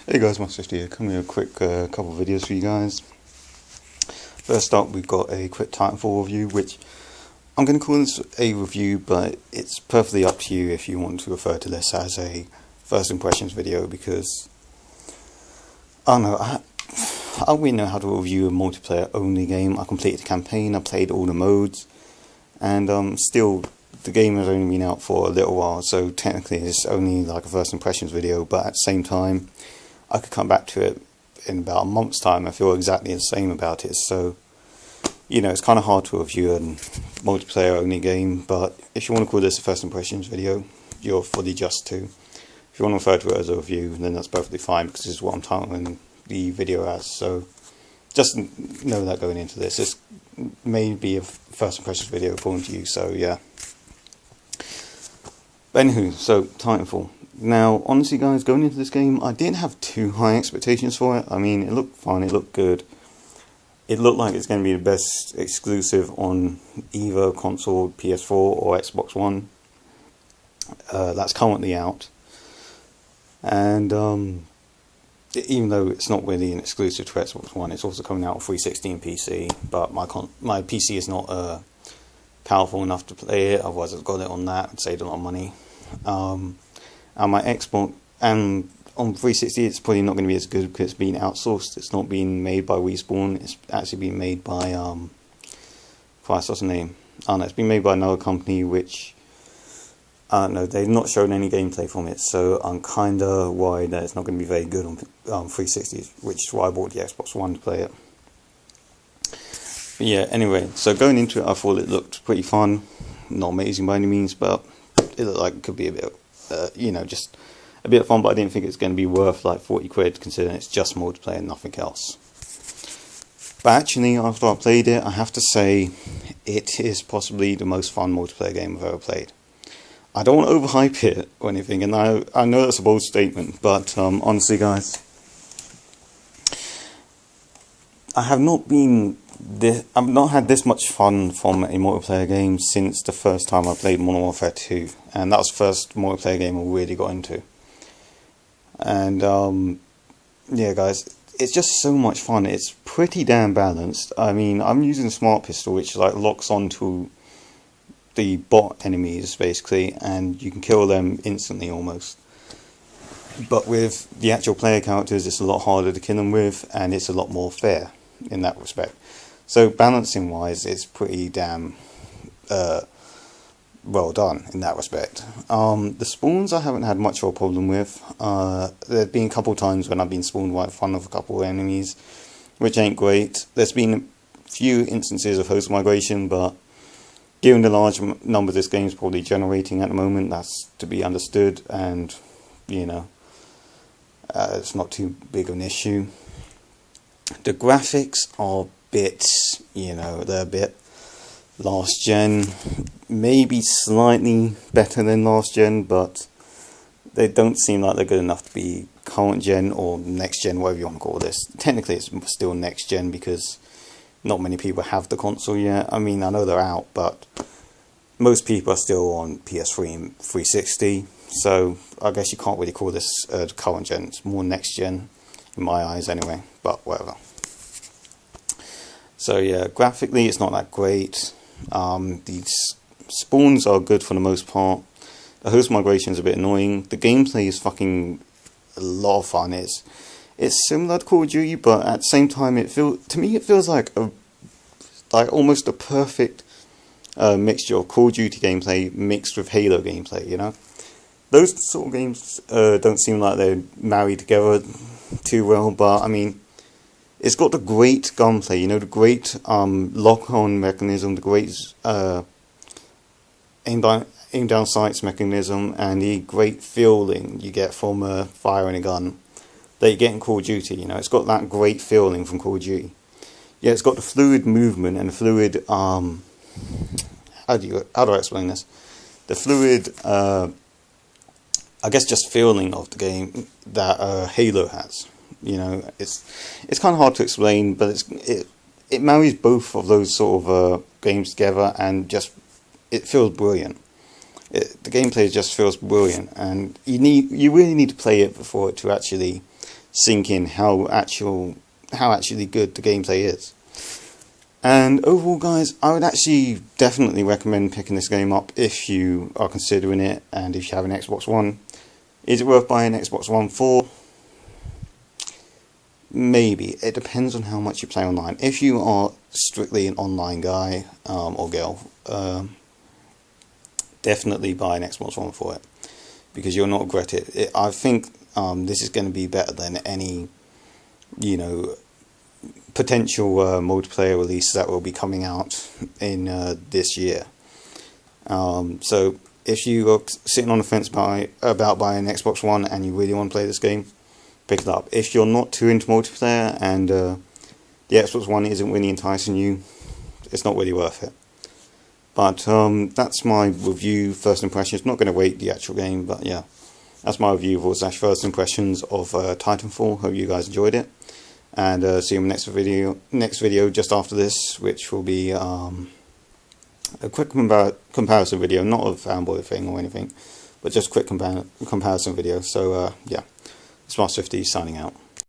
Hey guys, Master here. Coming here a quick couple of videos for you guys. First up, we've got a quick titanfall review, which I'm going to call this a review, but it's perfectly up to you if you want to refer to this as a first impressions video, because I don't know, I don't really know how to review a multiplayer only game. I completed the campaign, I played all the modes, and still the game has only been out for a little while, so technically it's only like a first impressions video, but at the same time I could come back to it in about a month's time. I feel exactly the same about it, so you know, it's kind of hard to review a multiplayer only game, but if you want to call this a first impressions video, you're fully just to. If you want to refer to it as a review, then that's perfectly fine, because this is what I'm titling the video as, so just know that going into this. This may be a first impressions video according to you, so yeah. But anywho, so Titanfall. Now, honestly guys, going into this game, I didn't have too high expectations for it. I mean, it looked fun, it looked good. It looked like it's going to be the best exclusive on either console, PS4 or Xbox One. That's currently out. And even though it's not really an exclusive to Xbox One, it's also coming out on 360 and PC. But my PC is not powerful enough to play it, otherwise I've got it on that and saved a lot of money. And my Xbox, and on 360 it's probably not going to be as good because it's been outsourced. It's not being made by Respawn, it's actually being made by Christ, what's the name? I don't know, it's been made by another company, which I don't know, they've not shown any gameplay from it, so I'm kinda worried that it's not going to be very good on 360, which is why I bought the Xbox One to play it. But yeah, anyway, so going into it, I thought it looked pretty fun. Not amazing by any means, but it looked like it could be a bit, you know, just a bit of fun, but I didn't think it's going to be worth like 40 quid, considering it's just multiplayer and nothing else. But actually, after I played it, I have to say, it is possibly the most fun multiplayer game I've ever played. I don't want to overhype it or anything, and I know that's a bold statement, but honestly guys, I've not had this much fun from a multiplayer game since the first time I played Modern Warfare 2, and that was the first multiplayer game I really got into. And yeah guys, it's just so much fun. It's pretty damn balanced. I mean, I'm using a smart pistol, which like locks onto the bot enemies basically, and you can kill them instantly almost. But with the actual player characters, it's a lot harder to kill them with, and it's a lot more fair in that respect. So balancing wise, it's pretty damn well done in that respect. The spawns I haven't had much of a problem with. There have been a couple of times when I've been spawned right in front of a couple of enemies, which ain't great. There's been a few instances of host migration, but given the large number this game's probably generating at the moment, that's to be understood, and you know, it's not too big of an issue. The graphics are bits, you know, they're a bit last gen, maybe slightly better than last gen, but they don't seem like they're good enough to be current gen or next gen, whatever you want to call this. Technically it's still next gen because not many people have the console yet. I mean, I know they're out, but most people are still on PS3 and 360, so I guess you can't really call this current gen. It's more next gen in my eyes anyway, but whatever. So yeah, graphically it's not that great. These spawns are good for the most part. The host migration is a bit annoying. The gameplay is fucking a lot of fun. It's similar to Call of Duty, but at the same time, it feels like almost a perfect mixture of Call of Duty gameplay mixed with Halo gameplay. You know, those sort of games don't seem like they're married together too well, but I mean, it's got the great gunplay, you know, the great lock-on mechanism, the great aim down sights mechanism, and the great feeling you get from firing a gun that you get in Call of Duty. You know, it's got that great feeling from Call of Duty. Yeah, it's got the fluid movement and the fluid how do I explain this? The fluid I guess just feeling of the game that Halo has. You know, it's kind of hard to explain, but it marries both of those sort of games together, and just it feels brilliant. The gameplay just feels brilliant, and you really need to play it for it to actually sink in how actually good the gameplay is. And overall, guys, I would actually definitely recommend picking this game up if you are considering it, and if you have an Xbox One. Is it worth buying an Xbox One for? Maybe. It depends on how much you play online. If you are strictly an online guy or girl, definitely buy an Xbox One for it, because you'll not regret it. I think this is going to be better than any, potential multiplayer release that will be coming out in this year. So if you are sitting on the fence about buying an Xbox One and you really want to play this game, pick it up. If you're not too into multiplayer and the Xbox One isn't really enticing you, it's not really worth it. But that's my review, first impressions. Not going to rate the actual game, but yeah, that's my review / first impressions of Titanfall. Hope you guys enjoyed it, and see you in the next video just after this, which will be a quick comparison video, not a fanboy thing or anything, but just a quick comparison video. So yeah, Smart50 signing out.